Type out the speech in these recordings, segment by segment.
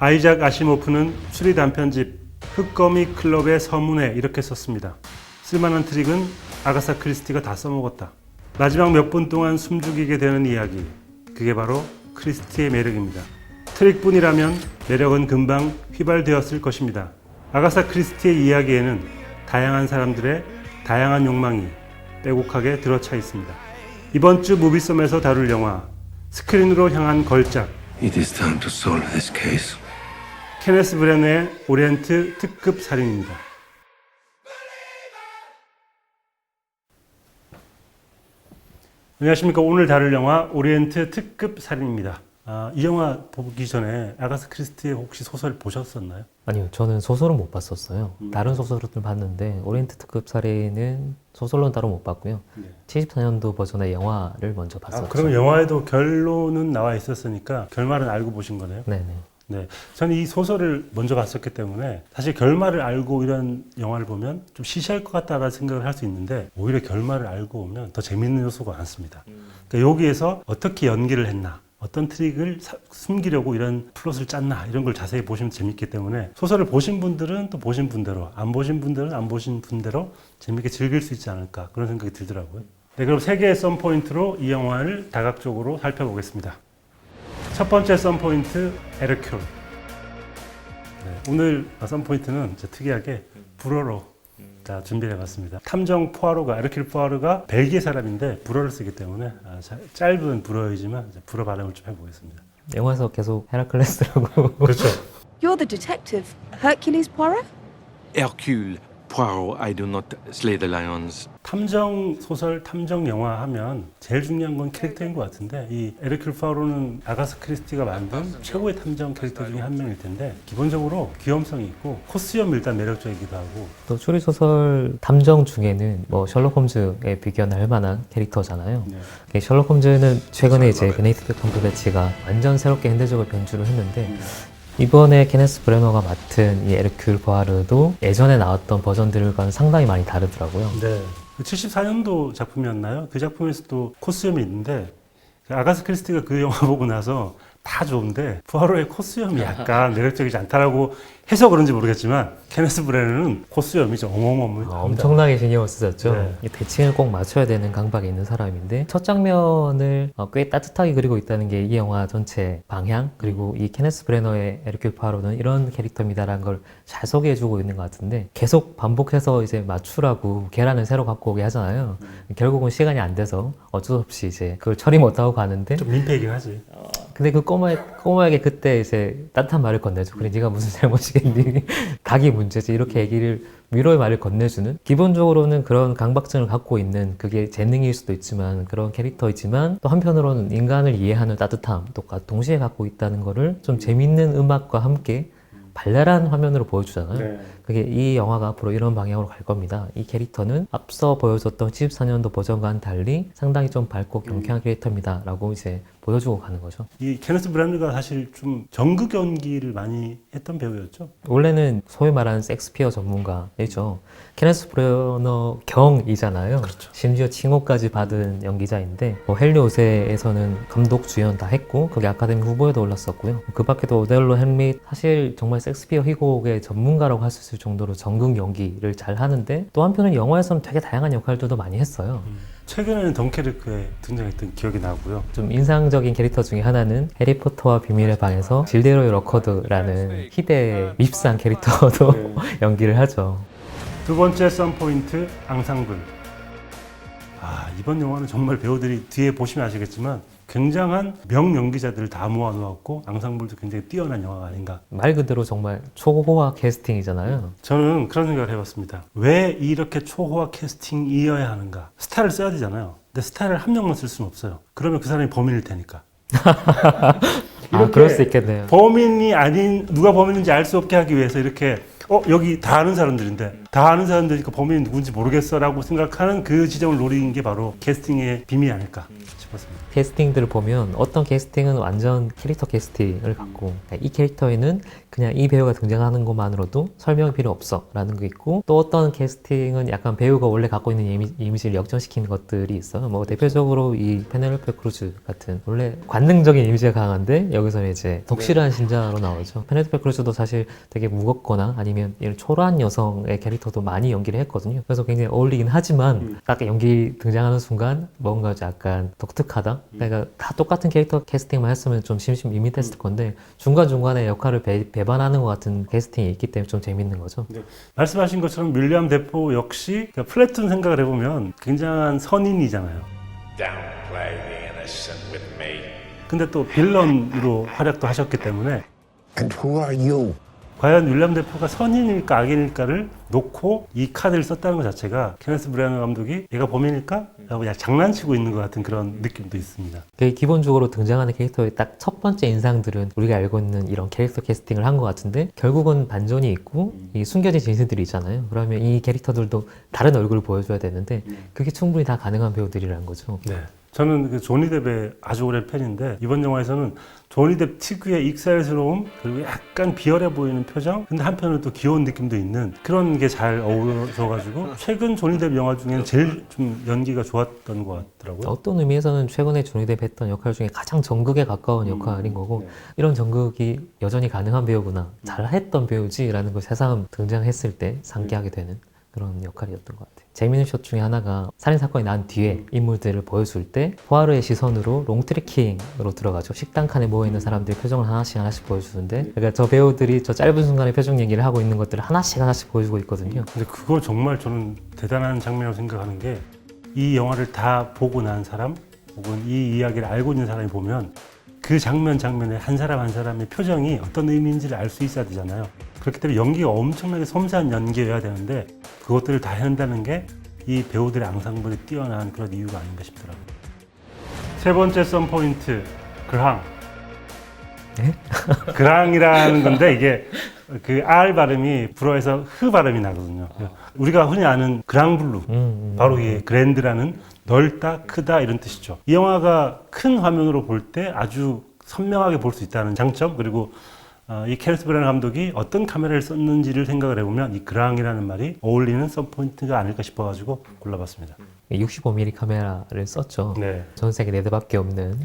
아이작 아시모프는 추리 단편집 흑거미 클럽의 서문에 이렇게 썼습니다. 쓸만한 트릭은 아가사 크리스티가 다 써먹었다. 마지막 몇 분 동안 숨죽이게 되는 이야기, 그게 바로 크리스티의 매력입니다. 트릭뿐이라면 매력은 금방 휘발되었을 것입니다. 아가사 크리스티의 이야기에는 다양한 사람들의 다양한 욕망이 빼곡하게 들어차 있습니다. 이번 주 무비썸에서 다룰 영화 스크린으로 향한 걸작, It is time to solve this case. 케네스 브래너의 오리엔트 특급 살인입니다. 안녕하십니까. 오늘 다룰 영화 오리엔트 특급 살인입니다. 이 영화 보기 전에 아가사 크리스티의 혹시 소설 보셨었나요? 아니요, 저는 소설은 못 봤었어요. 다른 소설을 봤는데 오리엔트 특급 살인은 소설로는 따로 못 봤고요. 네. 74년도 버전의 영화를 먼저 봤었죠. 그러면 영화에도 결론은 나와 있었으니까 결말은 알고 보신 거네요? 네네. 네, 저는 이 소설을 먼저 봤었기 때문에 사실 결말을 알고 이런 영화를 보면 좀 시시할 것 같다라는 생각을 할 수 있는데 오히려 결말을 알고 보면 더 재밌는 요소가 많습니다. 그러니까 여기에서 어떻게 연기를 했나, 어떤 트릭을 숨기려고 이런 플롯을 짰나 이런 걸 자세히 보시면 재밌기 때문에 소설을 보신 분들은 또 보신 분대로, 안 보신 분들은 안 보신 분대로 재밌게 즐길 수 있지 않을까 그런 생각이 들더라고요. 네, 그럼 세 개의 썸 포인트로 이 영화를 다각적으로 살펴보겠습니다. 첫 번째 썸포인트, 에르큘. 네, 오늘 썸포인트는 특이하게 불어로 준비를 해봤습니다. 탐정 푸아로가, 에르큘 푸아로가 벨기에 사람인데 불어를 쓰기 때문에 짧은 불어이지만 불어 발음을 좀 해보겠습니다. 영화에서 계속 헤라클레스라고. 그렇죠. You're the detective, Hercules Poirot? Hercule Poirot, I do not slay the lions. 탐정 소설, 탐정 영화 하면 제일 중요한 건 캐릭터인 것 같은데 이 에르큘 푸아로는 아가사 크리스티가 만든 최고의 탐정 캐릭터 중에 한 명일 텐데 기본적으로 귀염성이 있고 코스염이 일단 매력적이기도 하고 또 추리소설 탐정 중에는 뭐 셜록 홈즈에 비견할 만한 캐릭터잖아요. 네. 셜록 홈즈는 최근에 이제 베네딕트 컴버배치가 완전 새롭게 현대적으로 변주를 했는데 이번에 케네스 브래너가 맡은 이 에르큘 포아르도 예전에 나왔던 버전들과는 상당히 많이 다르더라고요. 네. 74년도 작품이었나요? 그 작품에서도 코스염이 있는데 아가사 크리스티가 그 영화 보고 나서 다 좋은데 푸아로의 코스염이 약간 매력적이지 않다라고 해서 그런지 모르겠지만 케네스 브래너는 코스염이 좀 어마어마합니다. 엄청나게 신경을 쓰셨죠. 네. 이 대칭을 꼭 맞춰야 되는 강박이 있는 사람인데 첫 장면을 꽤 따뜻하게 그리고 있다는 게 이 영화 전체 방향, 그리고 이 케네스 브래너의 에르큘 포아로는 이런 캐릭터입니다라는 걸 잘 소개해주고 있는 것 같은데 계속 반복해서 이제 맞추라고 계란을 새로 갖고 오게 하잖아요. 결국은 시간이 안 돼서 어쩔 수 없이 이제 그걸 처리 못하고 가는데 좀 민폐이긴 하지. 근데 그 꼬마에게 그때 이제 따뜻한 말을 건네줘. 그래, 네가 무슨 잘못이겠니? 각이 문제지. 이렇게 얘기를, 위로의 말을 건네주는? 기본적으로는 그런 강박증을 갖고 있는 그게 재능일 수도 있지만, 그런 캐릭터이지만, 또 한편으로는 인간을 이해하는 따뜻함, 또 동시에 갖고 있다는 거를 좀 재밌는 음악과 함께 발랄한 화면으로 보여주잖아요. 네. 그게 이 영화가 앞으로 이런 방향으로 갈 겁니다. 이 캐릭터는 앞서 보여줬던 74년도 버전과는 달리 상당히 좀 밝고 경쾌한 캐릭터입니다. 라고 이제 보여주고 가는 거죠. 이 케네스 브래너가 사실 좀 전극 연기를 많이 했던 배우였죠. 원래는 소위 말하는 섹스피어 전문가이죠. 케네스 브래너 경이잖아요. 그렇죠. 심지어 칭호까지 받은 연기자인데 헬리오세에서는 감독 주연 다 했고 그게 아카데미 후보에도 올랐었고요. 그 밖에도 오델로 햄릿, 사실 정말 섹스피어 희곡의 전문가라고 할 수 있을 정도로 전극 연기를 잘 하는데 또 한편은 영화에서는 되게 다양한 역할들도 많이 했어요. 최근에는 덩케르크에 등장했던 기억이 나고요. 좀 인상적인 캐릭터 중에 하나는 해리포터와 비밀의 방에서 질데로이 러커드라는 희대의 밉상 캐릭터도 연기를 하죠. 두 번째 썸포인트, 앙상블. 이번 영화는 정말 배우들이 뒤에 보시면 아시겠지만 굉장한 명연기자들을 다 모아놓았고 앙상블도 굉장히 뛰어난 영화가 아닌가. 말 그대로 정말 초호화 캐스팅이잖아요. 저는 그런 생각을 해봤습니다. 왜 이렇게 초호화 캐스팅이어야 하는가? 스타를 써야 되잖아요. 근데 스타를 한 명만 쓸 수는 없어요. 그러면 그 사람이 범인일 테니까. 그럴 수 있겠네요. 범인이 아닌, 누가 범인인지 알 수 없게 하기 위해서 이렇게 여기 다 아는 사람들인데 다 아는 사람들이니까 범인이 누군지 모르겠어라고 생각하는 그 지점을 노린 게 바로 캐스팅의 비밀이 아닐까 싶었습니다. 캐스팅들을 보면 어떤 캐스팅은 완전 캐릭터 캐스팅을 갖고 이 캐릭터에는 그냥 이 배우가 등장하는 것만으로도 설명이 필요 없어 라는 게 있고, 또 어떤 캐스팅은 약간 배우가 원래 갖고 있는 이미지를 역전시키는 것들이 있어요. 뭐 대표적으로 이 페넬로페 크루즈 같은 원래 관능적인 이미지가 강한데 여기서는 이제 독실한 신자로 나오죠. 페넬로페 크루즈도 사실 되게 무겁거나 아니면 이런 초라한 여성의 캐릭터도 많이 연기를 했거든요. 그래서 굉장히 어울리긴 하지만 딱 연기 등장하는 순간 뭔가 약간 독특하다. 그러니까 다 똑같은 캐릭터 캐스팅만 했으면 좀 밋밋했을 건데 중간중간에 역할을 배반하는 것 같은 캐스팅이 있기 때문에 좀 재밌는 거죠. 네. 말씀하신 것처럼 윌리엄 데포 역시 플래툰 생각을 해보면 굉장한 선인이잖아요. Downplay the innocent with me. 근데 또 빌런으로 활약도 하셨기 때문에 And who are you? 과연 윌리엄 데포가 선인일까 악인일까를 놓고 이 카드를 썼다는 것 자체가 케네스 브래너 감독이 얘가 범인일까? 라고 그냥 장난치고 있는 것 같은 그런 느낌도 있습니다. 기본적으로 등장하는 캐릭터의 딱 첫 번째 인상들은 우리가 알고 있는 이런 캐릭터 캐스팅을 한 것 같은데 결국은 반전이 있고 이 숨겨진 진실들이 있잖아요. 그러면 이 캐릭터들도 다른 얼굴을 보여줘야 되는데 그게 충분히 다 가능한 배우들이라는 거죠. 네. 저는 그 조니 뎁의 아주 오랜 팬인데 이번 영화에서는 조니 뎁 특유의 익살스러움 그리고 약간 비열해 보이는 표정 근데 한편으로 또 귀여운 느낌도 있는 그런 게 잘 어우러져가지고 최근 조니 뎁 영화 중에는 제일 좀 연기가 좋았던 것 같더라고요. 어떤 의미에서는 최근에 조니 뎁 했던 역할 중에 가장 전극에 가까운 역할인 거고 이런 전극이 여전히 가능한 배우구나 잘했던 배우지라는 걸 새삼 등장했을 때 상기하게 되는 그런 역할이었던 것 같아요. 재미있는 숏 중에 하나가 살인사건이 난 뒤에 인물들을 보여줄 때 포아르의 시선으로 롱트래킹으로 들어가죠. 식당 칸에 모여있는 사람들의 표정을 하나씩 보여주는데 그러니까 저 배우들이 저 짧은 순간에 표정 얘기를 하고 있는 것들을 하나씩 보여주고 있거든요. 근데 그거 정말 저는 대단한 장면이라고 생각하는 게 이 영화를 다 보고 난 사람 혹은 이 이야기를 알고 있는 사람이 보면 그 장면에 한 사람 한 사람의 표정이 어떤 의미인지를 알 수 있어야 되잖아요. 그렇기 때문에 연기가 엄청나게 섬세한 연기여야 되는데 그것들을 다 해낸다는 게 이 배우들의 앙상블이 뛰어난 그런 이유가 아닌가 싶더라고요. 세 번째 썸포인트, 그랑. 네? 그랑이라는 건데 이게 그 R 발음이 불어에서 흐 발음이 나거든요. 우리가 흔히 아는 그랑블루, 바로 이게 그랜드라는 넓다, 크다 이런 뜻이죠. 이 영화가 큰 화면으로 볼 때 아주 선명하게 볼 수 있다는 장점 그리고 이 케네스 브래너 감독이 어떤 카메라를 썼는지를 생각을 해보면 이 그랑이라는 말이 어울리는 썸포인트가 아닐까 싶어가지고 골라봤습니다. 65mm 카메라를 썼죠. 네. 전 세계 4대밖에 없는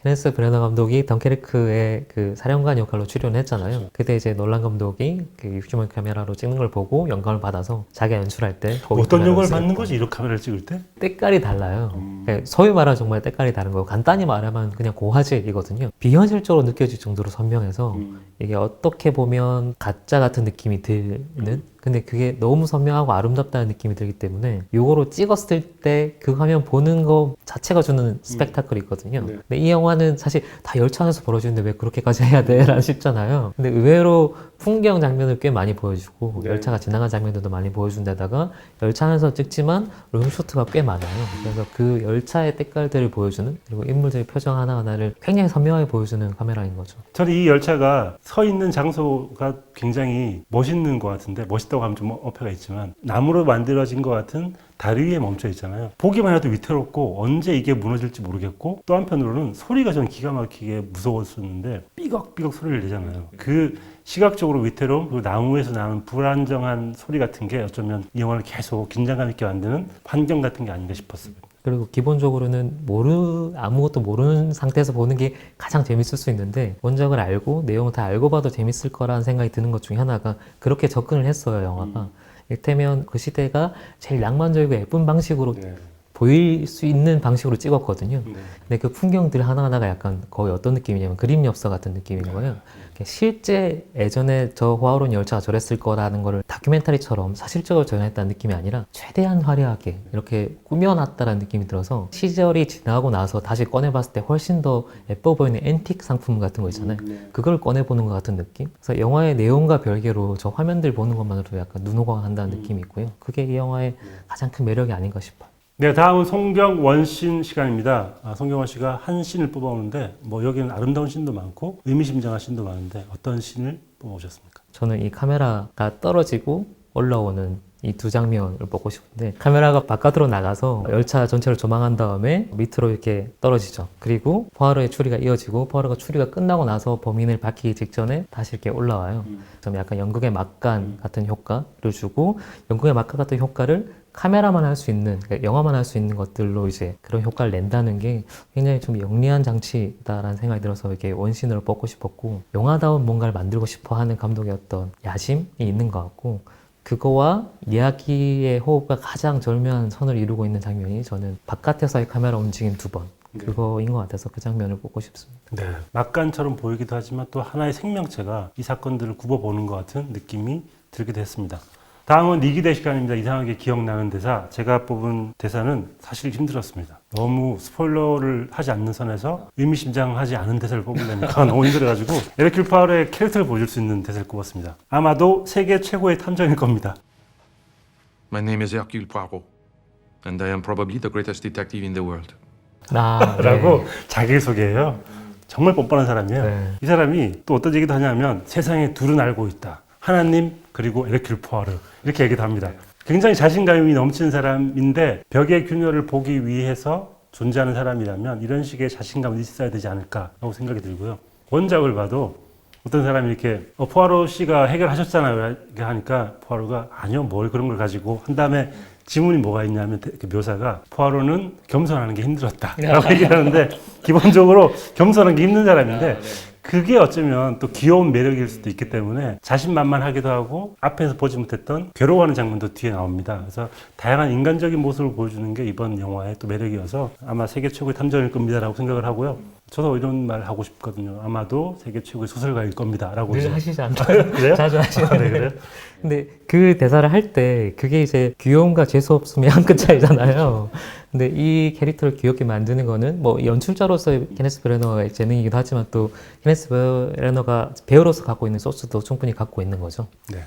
케네스 브래너 감독이 덩케르크의 그 사령관 역할로 출연했잖아요. 그때 이제 놀란 감독이 그 60mm 카메라로 찍는 걸 보고 영감을 받아서 자기가 연출할 때 어떤 영감을 받는 거지 이런 카메라를 찍을 때? 때깔이 달라요. 그러니까 소위 말하는 정말 때깔이 다른 거고 간단히 말하면 그냥 고화질이거든요. 비현실적으로 느껴질 정도로 선명해서 이게 어떻게 보면 가짜 같은 느낌이 드는 근데 그게 너무 선명하고 아름답다는 느낌이 들기 때문에 요거로 찍었을 때 그 화면 보는 거 자체가 주는 스펙타클이 있거든요. 근데 이 영화는 사실 다 열차 안에서 벌어지는데 왜 그렇게까지 해야 돼? 라는 싶잖아요. 근데 의외로 풍경 장면을 꽤 많이 보여주고 열차가 지나간 장면들도 많이 보여준 데다가 열차 안에서 찍지만 롱쇼트가 꽤 많아요. 그래서 그 열차의 때깔들을 보여주는 그리고 인물들의 표정 하나하나를 굉장히 선명하게 보여주는 카메라인 거죠. 저는 이 열차가 서 있는 장소가 굉장히 멋있는 것 같은데 멋있다고 하면 좀 어폐가 있지만 나무로 만들어진 것 같은 다리 위에 멈춰 있잖아요. 보기만 해도 위태롭고 언제 이게 무너질지 모르겠고 또 한편으로는 소리가 전 기가 막히게 무서웠었는데 삐걱삐걱 소리를 내잖아요. 그 시각적으로 위태로움 그리고 나무에서 나는 불안정한 소리 같은 게 어쩌면 이 영화를 계속 긴장감 있게 만드는 환경 같은 게 아닌가 싶었어요. 그리고 기본적으로는 아무것도 모르는 상태에서 보는 게 가장 재밌을 수 있는데 원작을 알고 내용을 다 알고 봐도 재밌을 거라는 생각이 드는 것 중에 하나가 그렇게 접근을 했어요, 영화가. 이를테면 그 시대가 제일 낭만적이고 예쁜 방식으로 보일 수 있는 방식으로 찍었거든요. 근데 그 풍경들 하나하나가 약간 거의 어떤 느낌이냐면 그림 엽서 같은 느낌인 거예요. 실제 예전에 저 호아론 열차가 저랬을 거라는 거를 다큐멘터리처럼 사실적으로 전했다는 느낌이 아니라 최대한 화려하게 이렇게 꾸며놨다는 느낌이 들어서 시절이 지나고 나서 다시 꺼내봤을 때 훨씬 더 예뻐 보이는 앤틱 상품 같은 거 있잖아요. 그걸 꺼내보는 것 같은 느낌? 그래서 영화의 내용과 별개로 저 화면들 보는 것만으로도 약간 눈호강한다는 느낌이 있고요. 그게 이 영화의 가장 큰 매력이 아닌가 싶어요. 네, 다음은 송경원 씬 시간입니다. 송경원 씨가 한 씬을 뽑아오는데 뭐 여기는 아름다운 씬도 많고 의미심장한 씬도 많은데 어떤 씬을 뽑아오셨습니까? 저는 이 카메라가 떨어지고 올라오는 이 두 장면을 보고 싶은데 카메라가 바깥으로 나가서 열차 전체를 조망한 다음에 밑으로 이렇게 떨어지죠. 그리고 포아로의 추리가 이어지고 포아로가 추리가 끝나고 나서 범인을 밝히기 직전에 다시 이렇게 올라와요. 좀 약간 연극의 막간 같은 효과를 주고 연극의 막간 같은 효과를 카메라만 할 수 있는, 그러니까 영화만 할 수 있는 것들로 이제 그런 효과를 낸다는 게 굉장히 좀 영리한 장치다라는 생각이 들어서 이렇게 원신으로 뽑고 싶었고, 영화다운 뭔가를 만들고 싶어 하는 감독의 어떤 야심이 있는 것 같고, 그거와 이야기의 호흡과 가장 절묘한 선을 이루고 있는 장면이 저는 바깥에서의 카메라 움직임 2번. 그거인 것 같아서 그 장면을 보고 싶습니다. 네. 막간처럼 보이기도 하지만 또 하나의 생명체가 이 사건들을 굽어보는 것 같은 느낌이 들기도 했습니다. 다음은 니기대 시간입니다. 이상하게 기억나는 대사. 제가 뽑은 대사는 사실 힘들었습니다. 너무 스포일러를 하지 않는 선에서 의미심장하지 않은 대사를 뽑으려니까 너무 힘들어가지고 에르큘 포아로의 캐릭터를 보여줄 수 있는 대사를 꼽았습니다. 아마도 세계 최고의 탐정일 겁니다. My name is Hercule Poirot, and I am probably the greatest detective in the world. 라고 자기를 소개해요. 정말 뻔뻔한 사람이에요. 네. 이 사람이 또 어떤 얘기도 하냐면 세상에 둘은 알고 있다. 하나님 그리고 에르큘 포아르 이렇게 얘기도 합니다. 굉장히 자신감이 넘치는 사람인데 벽의 균열을 보기 위해서 존재하는 사람이라면 이런 식의 자신감이 있어야 되지 않을까라고 생각이 들고요. 원작을 봐도 어떤 사람이 이렇게 포아로 씨가 해결하셨잖아요 이렇게 하니까 포아로가 아니요 뭘 그런 걸 가지고 한 다음에 지문이 뭐가 있냐면 그 묘사가 포아로는 겸손하는 게 힘들었다 라고 얘기하는데 기본적으로 겸손한 게 힘든 사람인데 그게 어쩌면 또 귀여운 매력일 수도 있기 때문에 자신만만하기도 하고 앞에서 보지 못했던 괴로워하는 장면도 뒤에 나옵니다. 그래서 다양한 인간적인 모습을 보여주는 게 이번 영화의 또 매력이어서 아마 세계 최고의 탐정일 겁니다라고 생각을 하고요. 저도 이런 말 하고 싶거든요. 아마도 세계 최고의 소설가일 겁니다라고. 늘 하시지 않나요? 그래요? 자주 하시는데. 네, 그래요? 근데 그 대사를 할 때 그게 이제 귀여움과 재수없음의 한 끗 차이잖아요. 근데 이 캐릭터를 귀엽게 만드는 거는 뭐 연출자로서의 케네스 브래너의 재능이기도 하지만 또 케네스 브래너가 배우로서 갖고 있는 소스도 충분히 갖고 있는 거죠. 네.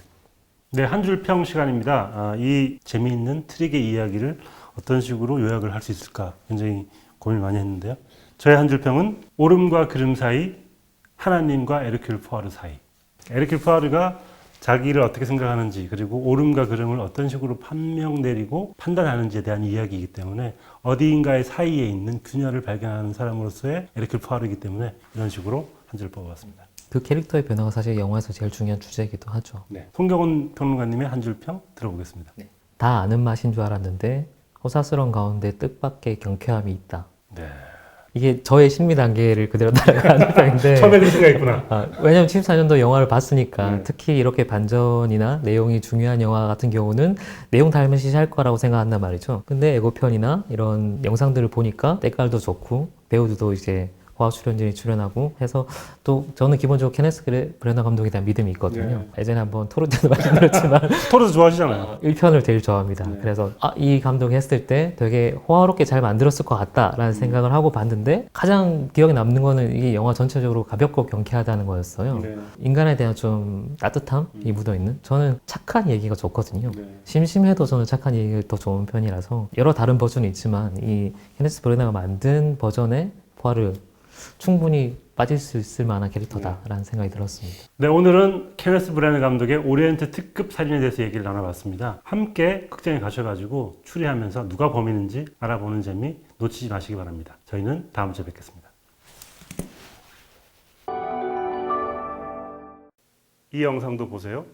네, 한 줄 평 시간입니다. 이 재미있는 트릭의 이야기를 어떤 식으로 요약을 할 수 있을까 굉장히 고민을 많이 했는데요. 저의 한 줄 평은 오름과 그름 사이, 하나님과 에르큘 포아르 사이. 에르큘 포아르가 자기를 어떻게 생각하는지 그리고 오름과 그름을 어떤 식으로 판명 내리고 판단하는지에 대한 이야기이기 때문에 어디인가의 사이에 있는 균열을 발견하는 사람으로서의 에르큘 포아르이기 때문에 이런 식으로 한 줄 뽑아봤습니다. 그 캐릭터의 변화가 사실 영화에서 제일 중요한 주제이기도 하죠. 네. 송경훈 평론가님의 한 줄 평 들어보겠습니다. 다 아는 맛인 줄 알았는데 호사스러운 가운데 뜻밖의 경쾌함이 있다. 네. 이게 저의 심리 단계를 그대로 따라가는 편인데 처음에 그런 생각했구나. 왜냐면 74년도 영화를 봤으니까 네. 특히 이렇게 반전이나 내용이 중요한 영화 같은 경우는 내용 다 알면 시시할 거라고 생각한단 말이죠. 근데 예고편이나 이런 영상들을 보니까 때깔도 좋고 배우들도 이제 화학 출연진이 출연하고 해서 또 저는 기본적으로 케네스 브래너 감독에 대한 믿음이 있거든요. 예전에 한번 토론 때도 말씀드렸지만 토르도 좋아하시잖아요. 1편을 제일 좋아합니다. 그래서 이 감독이 했을 때 되게 호화롭게 잘 만들었을 것 같다라는 생각을 하고 봤는데 가장 기억에 남는 거는 이게 영화 전체적으로 가볍고 경쾌하다는 거였어요. 인간에 대한 좀 따뜻함이 묻어있는, 저는 착한 얘기가 좋거든요. 심심해도 저는 착한 얘기가 더 좋은 편이라서 여러 다른 버전이 있지만 이 케네스 브래너가 만든 버전의 포아르 충분히 빠질 수 있을 만한 캐릭터다라는 생각이 들었습니다. 네, 오늘은 케네스 브래너 감독의 오리엔트 특급 살인에 대해서 얘기를 나눠봤습니다. 함께 극장에 가셔가지고 추리하면서 누가 범인인지 알아보는 재미 놓치지 마시기 바랍니다. 저희는 다음 주에 뵙겠습니다. 이 영상도 보세요.